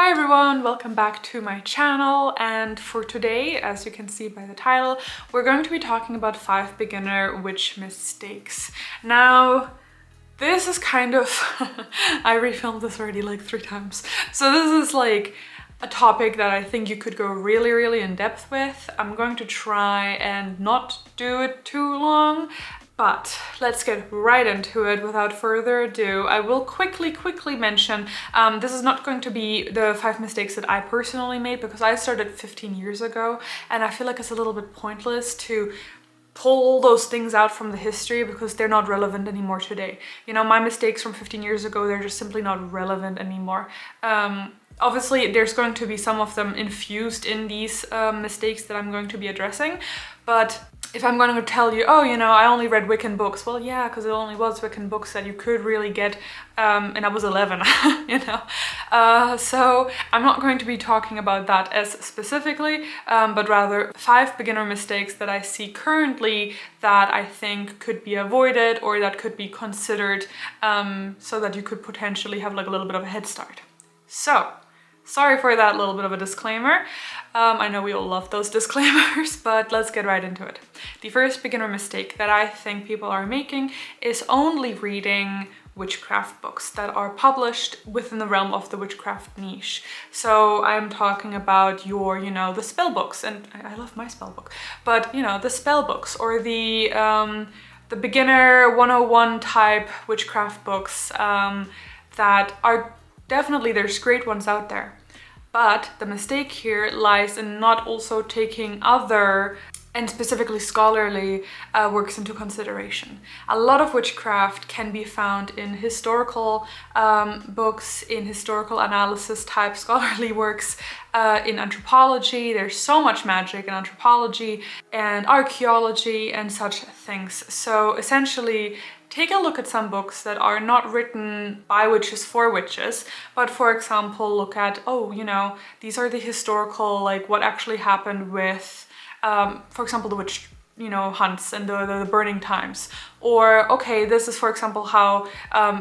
Hi everyone, welcome back to my channel, and for today, as you can see by the title, we're going to be talking about 5 beginner witch mistakes. Now, this is kind of, I refilmed this already like 3 times, so this is like a topic that I think you could go really in depth with. I'm going to try and not do it too long, but let's get right into it without further ado. I will quickly mention, this is not going to be the 5 mistakes that I personally made because I started 15 years ago and I feel like it's a little bit pointless to pull those things out from the history because they're not relevant anymore today. You know, my mistakes from 15 years ago, they're just simply not relevant anymore. Obviously, there's going to be some of them infused in these mistakes that I'm going to be addressing, but if I'm going to tell you, oh, you know, I only read Wiccan books, well, yeah, because it only was Wiccan books that you could really get, and I was 11, you know. So I'm not going to be talking about that as specifically, but rather 5 beginner mistakes that I see currently that I think could be avoided or that could be considered, so that you could potentially have like a little bit of a head start. So, sorry for that little bit of a disclaimer. I know we all love those disclaimers, but let's get right into it. The first beginner mistake that I think people are making is only reading witchcraft books that are published within the realm of the witchcraft niche. So I'm talking about your, you know, the spell books, and I love my spell book, but you know, the spell books or the beginner 101 type witchcraft books that are definitely, there's great ones out there. But the mistake here lies in not also taking other and specifically scholarly works into consideration. A lot of witchcraft can be found in historical books, in historical analysis type scholarly works, in anthropology. There's so much magic in anthropology and archaeology and such things. So essentially, take a look at some books that are not written by witches for witches, but for example, look at, oh, you know, these are the historical, like what actually happened with, for example, the witch, you know, hunts and the burning times. Or, okay, this is, for example, how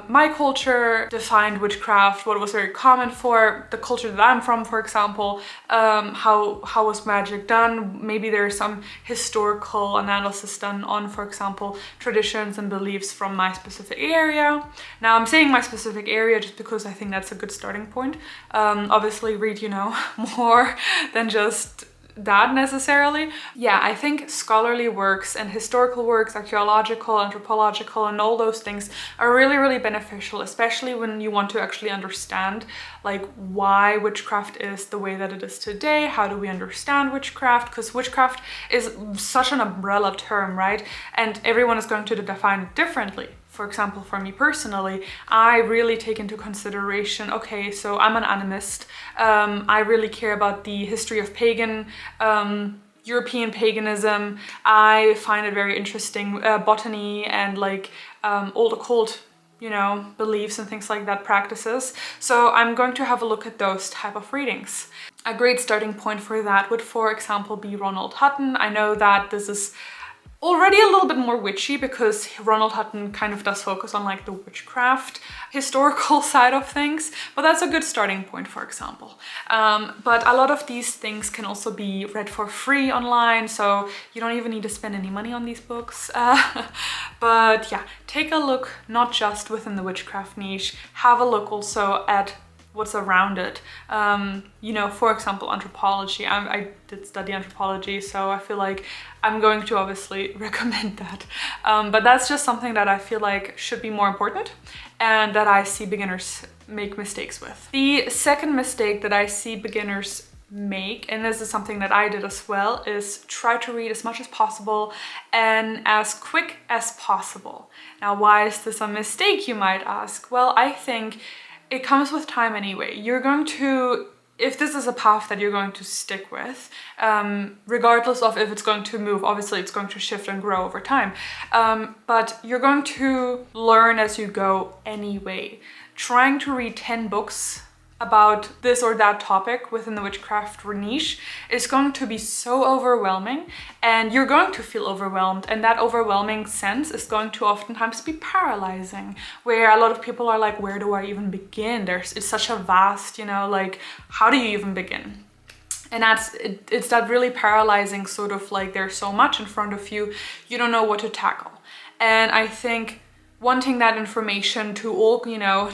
my culture defined witchcraft, what was very common for the culture that I'm from, for example, how was magic done. Maybe there's some historical analysis done on, for example, traditions and beliefs from my specific area. Now, I'm saying my specific area just because I think that's a good starting point. Obviously, read, you know, more than just that necessarily. Yeah, I think scholarly works and historical works, archaeological, anthropological, and all those things are really beneficial, especially when you want to actually understand like why witchcraft is the way that it is today. How do we understand witchcraft? Because witchcraft is such an umbrella term, right? And everyone is going to define it differently. For example, for me personally, I really take into consideration, okay, so I'm an animist. I really care about the history of pagan, European paganism. I find it very interesting, botany and like old occult, you know, beliefs and things like that, practices. So I'm going to have a look at those type of readings. A great starting point for that would, for example, be Ronald Hutton. I know that this is already a little bit more witchy because Ronald Hutton kind of does focus on like the witchcraft historical side of things, but that's a good starting point, for example. But a lot of these things can also be read for free online, so you don't even need to spend any money on these books. But yeah, take a look not just within the witchcraft niche, have a look also at what's around it. You know, for example, anthropology. I did study anthropology, so I feel like I'm going to obviously recommend that. But that's just something that I feel like should be more important and that I see beginners make mistakes with. The second mistake that I see beginners make, and this is something that I did as well, is try to read as much as possible and as quick as possible. Now, why is this a mistake, you might ask? Well, I think it comes with time anyway. You're going to, if this is a path that you're going to stick with, regardless of if it's going to move, obviously it's going to shift and grow over time, but you're going to learn as you go anyway. Trying to read 10 books about this or that topic within the witchcraft niche is going to be so overwhelming, and you're going to feel overwhelmed, and that overwhelming sense is going to oftentimes be paralyzing, where a lot of people are like, where do I even begin? It's such a vast, like, how do you even begin? And it's that really paralyzing sort of like, there's so much in front of you, you don't know what to tackle. And I think wanting that information to all,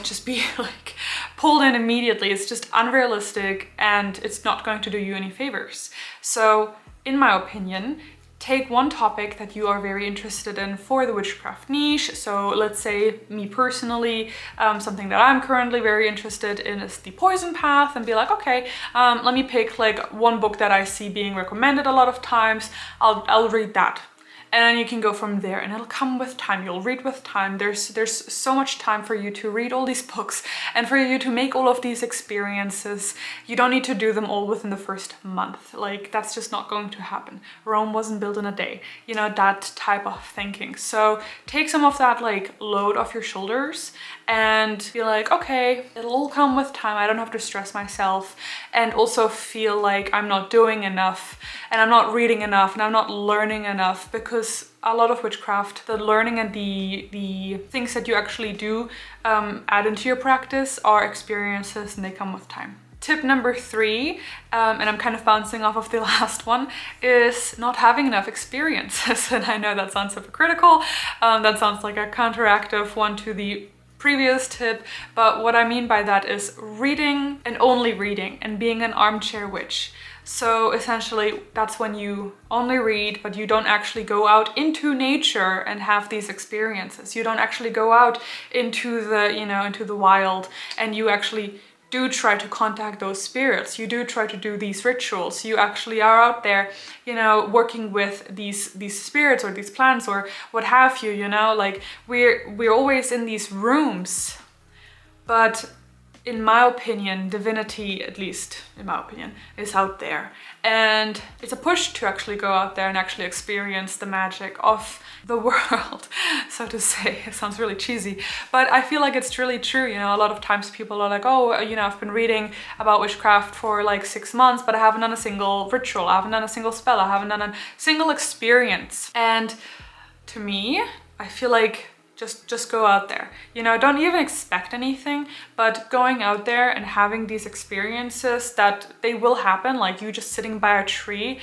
just be like pulled in immediately is just unrealistic, and it's not going to do you any favors. So in my opinion, take one topic that you are very interested in for the witchcraft niche. So let's say me personally, something that I'm currently very interested in is the poison path, and be like, okay, let me pick like one book that I see being recommended a lot of times. I'll read that. And then you can go from there, and it'll come with time. You'll read with time. There's so much time for you to read all these books and for you to make all of these experiences. You don't need to do them all within the first month. Like, that's just not going to happen. Rome wasn't built in a day, that type of thinking. So take some of that like load off your shoulders and be like, okay, it'll all come with time. I don't have to stress myself, and also feel like I'm not doing enough, and I'm not reading enough, and I'm not learning enough, because a lot of witchcraft, the learning and the things that you actually do add into your practice are experiences, and they come with time. Tip number 3, and I'm kind of bouncing off of the last one, is not having enough experiences. And I know that sounds hypocritical, that sounds like a counteractive one to the previous tip, but what I mean by that is reading and only reading and being an armchair witch. So essentially that's when you only read, but you don't actually go out into nature and have these experiences. You don't actually go out into the, into the wild, and you actually do try to contact those spirits. You do try to do these rituals. You actually are out there, working with these spirits or these plants or what have you, like we're always in these rooms. But in my opinion, divinity, at least in my opinion, is out there. And it's a push to actually go out there and actually experience the magic of the world, so to say. It sounds really cheesy, but I feel like it's really true. A lot of times people are like, oh, I've been reading about witchcraft for like 6 months, but I haven't done a single ritual, I haven't done a single spell, I haven't done a single experience. And to me, I feel like just go out there. Don't even expect anything, but going out there and having these experiences that they will happen, like you just sitting by a tree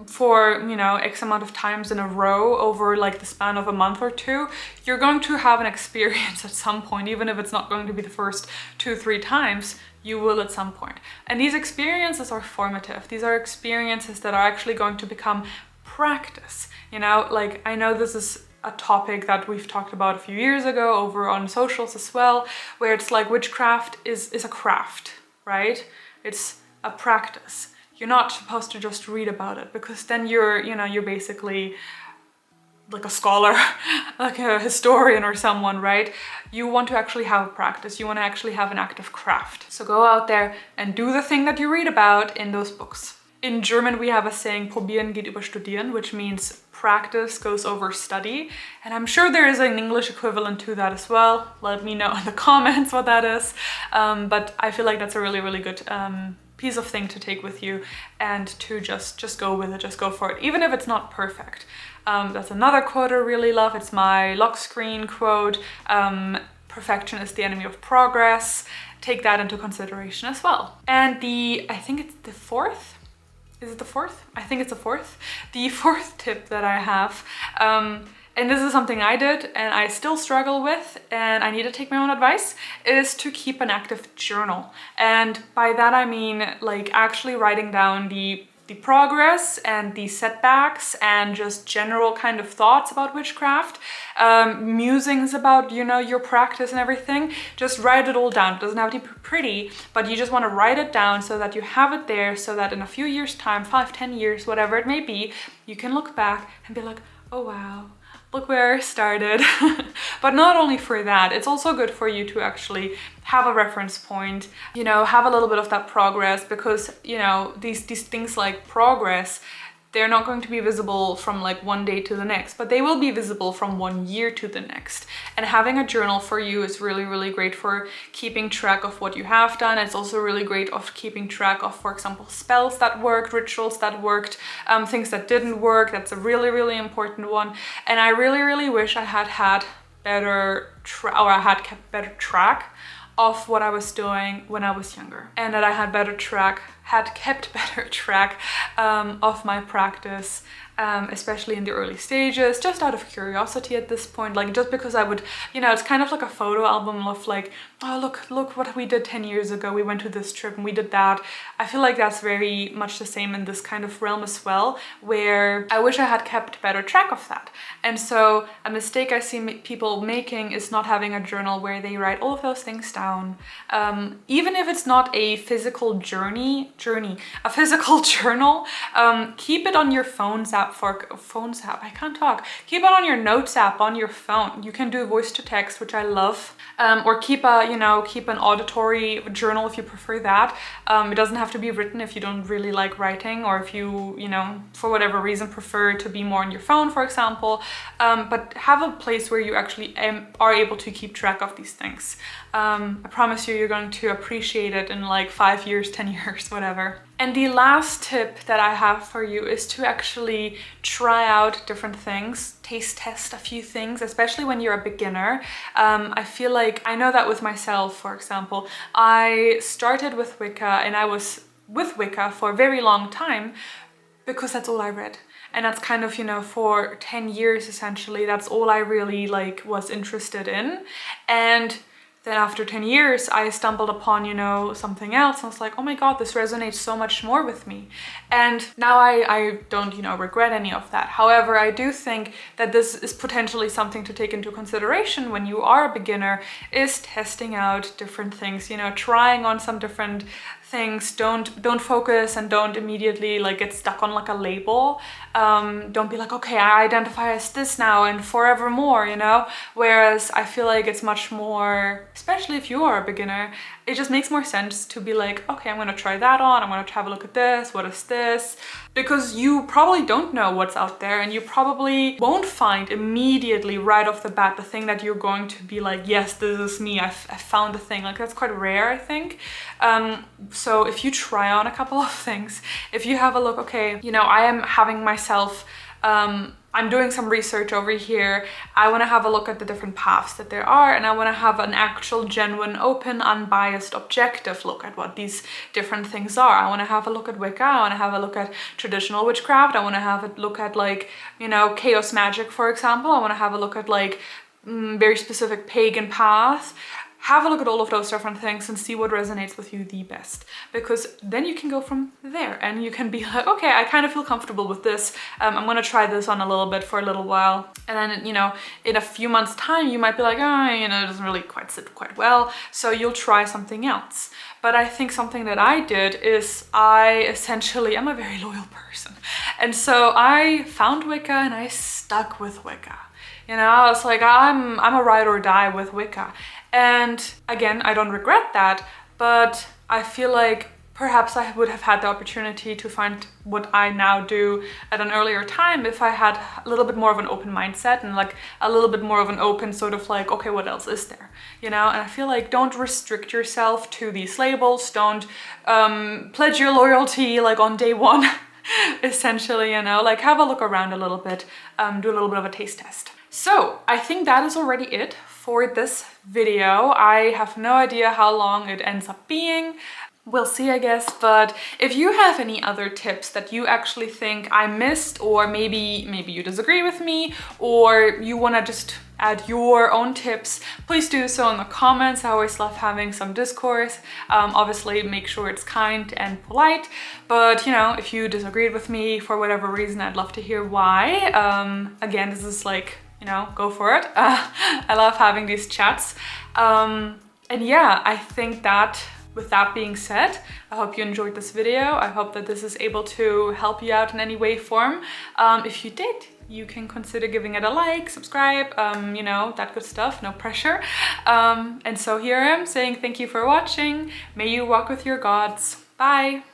for, X amount of times in a row over like the span of a month or 2, you're going to have an experience at some point, even if it's not going to be the first 2-3 times. You will at some point. And these experiences are formative. These are experiences that are actually going to become practice. Like, I know this is a topic that we've talked about a few years ago over on socials as well, where it's like witchcraft is a craft, right? It's a practice. You're not supposed to just read about it, because then you're basically like a scholar, like a historian or someone, right? You want to actually have a practice. You want to actually have an active craft. So go out there and do the thing that you read about in those books. In German, we have a saying, probieren geht über studieren, which means practice goes over study. And I'm sure there is an English equivalent to that as well. Let me know in the comments what that is. But I feel like that's a really, really good piece of thing to take with you, and to just go with it, just go for it, even if it's not perfect. That's another quote I really love. It's my lock screen quote. Perfection is the enemy of progress. Take that into consideration as well. And I think it's the fourth. Is it the fourth? I think it's the fourth. The fourth tip that I have, and this is something I did and I still struggle with, and I need to take my own advice, is to keep an active journal. And by that I mean like actually writing down the progress and the setbacks and just general kind of thoughts about witchcraft, musings about, your practice and everything. Just write it all down. It doesn't have to be pretty, but you just want to write it down so that you have it there, so that in a few years time, 5-10 years, whatever it may be, you can look back and be like, oh wow, look where I started. But not only for that, it's also good for you to actually have a reference point, have a little bit of that progress, because, these things like progress, they're not going to be visible from like one day to the next, but they will be visible from 1 year to the next. And having a journal for you is really, really great for keeping track of what you have done. It's also really great of keeping track of, for example, spells that worked, rituals that worked, things that didn't work. That's a really, really important one. And I really, really wish I had better I had kept better track of what I was doing when I was younger, and that I had kept better track of my practice, especially in the early stages, just out of curiosity at this point, like just because I would, you know, it's kind of like a photo album of like, oh, look what we did 10 years ago. We went to this trip and we did that. I feel like that's very much the same in this kind of realm as well, where I wish I had kept better track of that. And so a mistake I see people making is not having a journal where they write all of those things down. Even if it's not a physical a physical journal, keep it on your phone's app. I can't talk. Keep it on your notes app on your phone. You can do voice to text, which I love, or keep an auditory journal if you prefer that. It doesn't have to be written if you don't really like writing, or if you for whatever reason prefer to be more on your phone, for example. But have a place where you actually are able to keep track of these things. I promise you're going to appreciate it in like 5 years, 10 years, whatever. And the last tip that I have for you is to actually try out different things, taste test a few things, especially when you're a beginner. I feel like, I know that with myself, for example, I started with Wicca and I was with Wicca for a very long time because that's all I read. And that's kind of, for 10 years, essentially, that's all I really was interested in. And then after 10 years, I stumbled upon, something else. And I was like, oh my God, this resonates so much more with me. And now I don't, regret any of that. However, I do think that this is potentially something to take into consideration when you are a beginner, is testing out different things, trying on some different things. Don't focus and don't immediately get stuck on a label. Don't be like, okay, I identify as this now and forevermore, whereas I feel like it's much more, especially if you are a beginner, it just makes more sense to be like, okay, I'm gonna try that on, I'm gonna have a look at this, what is this? Because you probably don't know what's out there, and you probably won't find immediately right off the bat the thing that you're going to be like, yes, this is me, I found the thing. That's quite rare, I think. So if you try on a couple of things, if you have a look, okay, I am having myself, I'm doing some research over here. I want to have a look at the different paths that there are, and I want to have an actual, genuine, open, unbiased, objective look at what these different things are. I want to have a look at Wicca. I want to have a look at traditional witchcraft. I want to have a look at chaos magic, for example. I want to have a look at very specific pagan paths. Have a look at all of those different things and see what resonates with you the best, because then you can go from there and you can be like, okay, I kind of feel comfortable with this. I'm gonna try this on a little bit for a little while, and then in a few months' time you might be like, oh, it doesn't really quite sit quite well, so you'll try something else. But I think something that I did is I'm a very loyal person, and so I found Wicca and I stuck with Wicca. I was like, I'm a ride or die with Wicca. And again, I don't regret that, but I feel like perhaps I would have had the opportunity to find what I now do at an earlier time if I had a little bit more of an open mindset and a little bit more of an open sort of okay, what else is there? And I feel like don't restrict yourself to these labels. Don't pledge your loyalty on day one, essentially, have a look around a little bit, do a little bit of a taste test. So I think that is already it for this video. I have no idea how long it ends up being. We'll see, I guess. But if you have any other tips that you actually think I missed, or maybe you disagree with me, or you want to just add your own tips, please do so in the comments. I always love having some discourse. Obviously, make sure it's kind and polite. But if you disagreed with me for whatever reason, I'd love to hear why. Again, this is go for it. I love having these chats. And yeah, I think that with that being said, I hope you enjoyed this video. I hope that this is able to help you out in any way, form. If you did, you can consider giving it a like, subscribe, that good stuff, no pressure. And so here I am saying thank you for watching. May you walk with your gods. Bye.